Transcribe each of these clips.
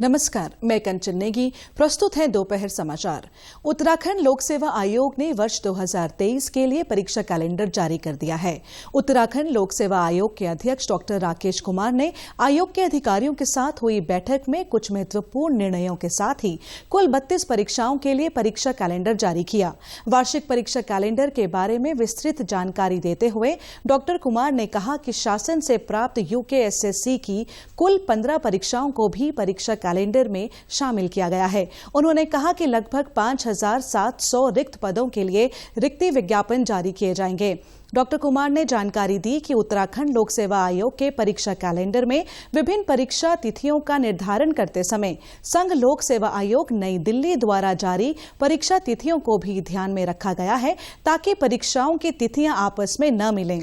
नमस्कार, मैं कंचन नेगी। प्रस्तुत है दोपहर समाचार। उत्तराखंड लोक सेवा आयोग ने वर्ष 2023 के लिए परीक्षा कैलेंडर जारी कर दिया है। उत्तराखंड लोक सेवा आयोग के अध्यक्ष डॉक्टर राकेश कुमार ने आयोग के अधिकारियों के साथ हुई बैठक में कुछ महत्वपूर्ण निर्णयों के साथ ही कुल 32 परीक्षाओं के लिए परीक्षा कैलेंडर जारी किया। वार्षिक परीक्षा कैलेंडर के बारे में विस्तृत जानकारी देते हुए डॉक्टर कुमार ने कहा कि शासन से प्राप्त यूकेएसएससी की कुल 15 परीक्षाओं को भी परीक्षा कैलेंडर में शामिल किया गया है। उन्होंने कहा कि लगभग 5,700 रिक्त पदों के लिए रिक्ति विज्ञापन जारी किए जाएंगे। डॉक्टर कुमार ने जानकारी दी कि उत्तराखंड लोक सेवा आयोग के परीक्षा कैलेंडर में विभिन्न परीक्षा तिथियों का निर्धारण करते समय संघ लोक सेवा आयोग नई दिल्ली द्वारा जारी परीक्षा तिथियों को भी ध्यान में रखा गया है ताकि परीक्षाओं की तिथियां आपस में न मिलें।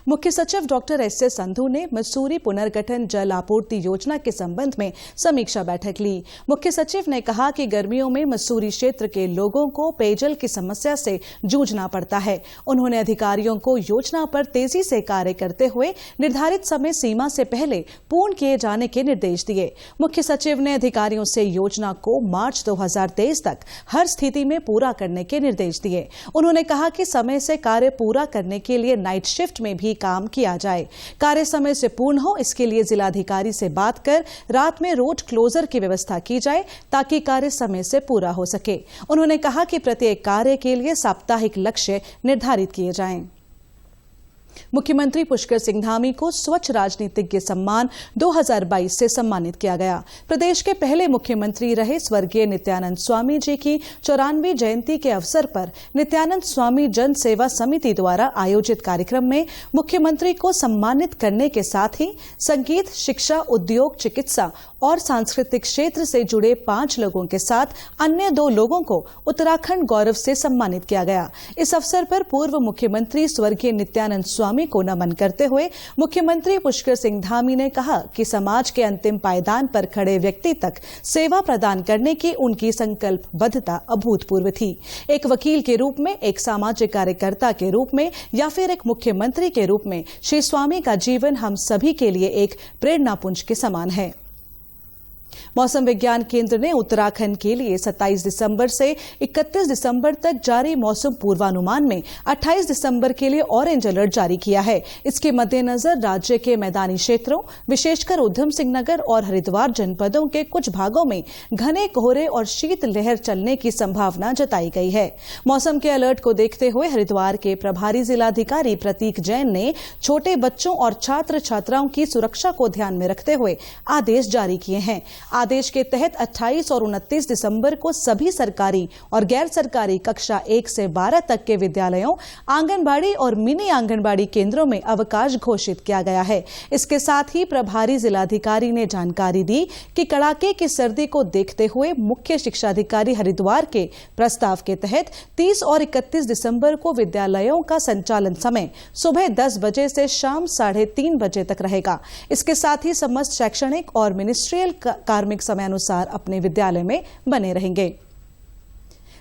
मुख्य सचिव डॉक्टर एस संधू ने मसूरी पुनर्गठन जल आपूर्ति योजना के संबंध में समीक्षा बैठक ली। मुख्य सचिव ने कहा कि गर्मियों में मसूरी क्षेत्र के लोगों को पेयजल की समस्या से जूझना पड़ता है। उन्होंने अधिकारियों को योजना पर तेजी से कार्य करते हुए निर्धारित समय सीमा से पहले पूर्ण किए जाने के निर्देश दिए। मुख्य सचिव ने अधिकारियों से योजना को मार्च 2023 तक हर स्थिति में पूरा करने के निर्देश दिए। उन्होंने कहा कि समय से कार्य पूरा करने के लिए नाइट शिफ्ट में भी काम किया जाए। कार्य समय से पूर्ण हो, इसके लिए जिलाधिकारी से बात कर रात में रोड क्लोजर की व्यवस्था की जाए ताकि कार्य समय से पूरा हो सके। उन्होंने कहा कि प्रत्येक कार्य के लिए साप्ताहिक लक्ष्य निर्धारित किए जाएं। मुख्यमंत्री पुष्कर सिंह धामी को स्वच्छ राजनीतिज्ञ सम्मान 2022 से सम्मानित किया गया। प्रदेश के पहले मुख्यमंत्री रहे स्वर्गीय नित्यानंद स्वामी जी की 94वीं जयंती के अवसर पर नित्यानंद स्वामी जन सेवा समिति द्वारा आयोजित कार्यक्रम में मुख्यमंत्री को सम्मानित करने के साथ ही संगीत, शिक्षा, उद्योग, चिकित्सा और सांस्कृतिक क्षेत्र से जुड़े 5 लोगों के साथ अन्य 2 लोगों को उत्तराखंड गौरव से सम्मानित किया गया। इस अवसर पर पूर्व मुख्यमंत्री स्वर्गीय नित्यानंद स्वामी को नमन करते हुए मुख्यमंत्री पुष्कर सिंह धामी ने कहा कि समाज के अंतिम पायदान पर खड़े व्यक्ति तक सेवा प्रदान करने की उनकी संकल्पबद्धता अभूतपूर्व थी। एक वकील के रूप में, एक सामाजिक कार्यकर्ता के रूप में या फिर एक मुख्यमंत्री के रूप में श्री स्वामी का जीवन हम सभी के लिए एक प्रेरणापुंज के समान है। मौसम विज्ञान केंद्र ने उत्तराखंड के लिए 27 दिसंबर से 31 दिसंबर तक जारी मौसम पूर्वानुमान में 28 दिसंबर के लिए ऑरेंज अलर्ट जारी किया है। इसके मद्देनजर राज्य के मैदानी क्षेत्रों, विशेषकर उधम सिंह नगर और हरिद्वार जनपदों के कुछ भागों में घने कोहरे और शीत लहर चलने की संभावना जताई गई है। मौसम के अलर्ट को देखते हुए हरिद्वार के प्रभारी जिलाधिकारी प्रतीक जैन ने छोटे बच्चों और छात्र छात्राओं की सुरक्षा को ध्यान में रखते हुए आदेश जारी किए हैं। आदेश के तहत 28 और 29 दिसंबर को सभी सरकारी और गैर सरकारी कक्षा 1 से 12 तक के विद्यालयों, आंगनबाड़ी और मिनी आंगनबाड़ी केंद्रों में अवकाश घोषित किया गया है। इसके साथ ही प्रभारी जिलाधिकारी ने जानकारी दी कि कड़ाके की सर्दी को देखते हुए मुख्य शिक्षा अधिकारी हरिद्वार के प्रस्ताव के तहत 30 और 31 दिसंबर को विद्यालयों का संचालन समय सुबह 10 बजे से शाम 3:30 बजे तक रहेगा। इसके साथ ही समस्त शैक्षणिक और मिनिस्ट्रियल कार्मिक समयानुसार अपने विद्यालय में बने रहेंगे।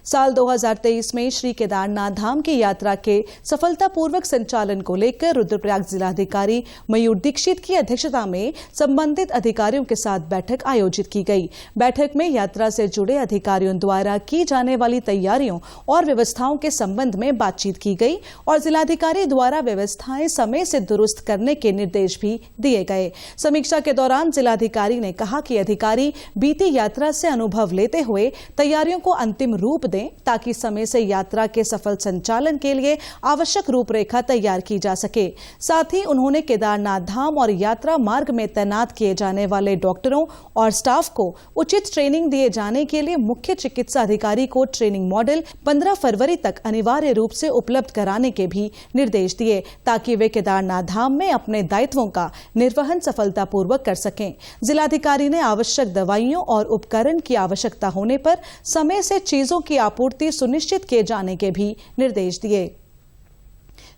साल 2023 में श्री केदारनाथ धाम की यात्रा के सफलतापूर्वक संचालन को लेकर रुद्रप्रयाग जिलाधिकारी मयूर दीक्षित की अध्यक्षता में संबंधित अधिकारियों के साथ बैठक आयोजित की गई। बैठक में यात्रा से जुड़े अधिकारियों द्वारा की जाने वाली तैयारियों और व्यवस्थाओं के संबंध में बातचीत की गई और जिलाधिकारी द्वारा व्यवस्थाएं समय से दुरुस्त करने के निर्देश भी दिए गए। समीक्षा के दौरान जिलाधिकारी ने कहा कि अधिकारी बीती यात्रा से अनुभव लेते हुए तैयारियों को अंतिम रूप दें ताकि समय से यात्रा के सफल संचालन के लिए आवश्यक रूपरेखा तैयार की जा सके। साथ ही उन्होंने केदारनाथ धाम और यात्रा मार्ग में तैनात किए जाने वाले डॉक्टरों और स्टाफ को उचित ट्रेनिंग दिए जाने के लिए मुख्य चिकित्सा अधिकारी को ट्रेनिंग मॉडल 15 फरवरी तक अनिवार्य रूप से उपलब्ध कराने के भी निर्देश दिए ताकि वे केदारनाथ धाम में अपने दायित्वों का निर्वहन सफलतापूर्वक कर सकें। जिलाधिकारी ने आवश्यक दवाइयों और उपकरण की आवश्यकता होने पर समय से चीजों की आपूर्ति सुनिश्चित किए जाने के भी निर्देश दिए।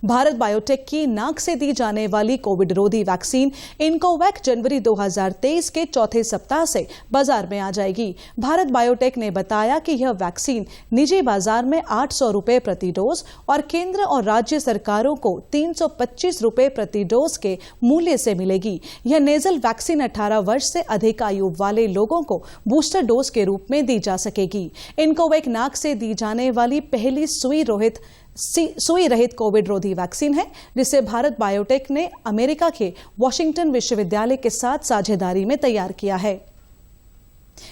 भारत बायोटेक की नाक से दी जाने वाली कोविड रोधी वैक्सीन इनकोवैक जनवरी 2023 के चौथे सप्ताह से बाजार में आ जाएगी। भारत बायोटेक ने बताया कि यह वैक्सीन निजी बाजार में 800 रुपए प्रति डोज और केंद्र और राज्य सरकारों को 325 रुपए प्रति डोज के मूल्य से मिलेगी। यह नेजल वैक्सीन 18 वर्ष से अधिक आयु वाले लोगों को बूस्टर डोज के रूप में दी जा सकेगी। इनकोवैक नाक से दी जाने वाली पहली सुई रहित कोविड रोधी वैक्सीन है, जिसे भारत बायोटेक ने अमेरिका के वॉशिंगटन विश्वविद्यालय के साथ साझेदारी में तैयार किया है।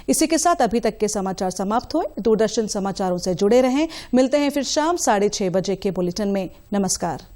इसी के साथ अभी तक के समाचार समाप्त हुए। दूरदर्शन समाचारों से जुड़े रहें। मिलते हैं फिर शाम 6:30 बजे के बुलेटिन में। नमस्कार।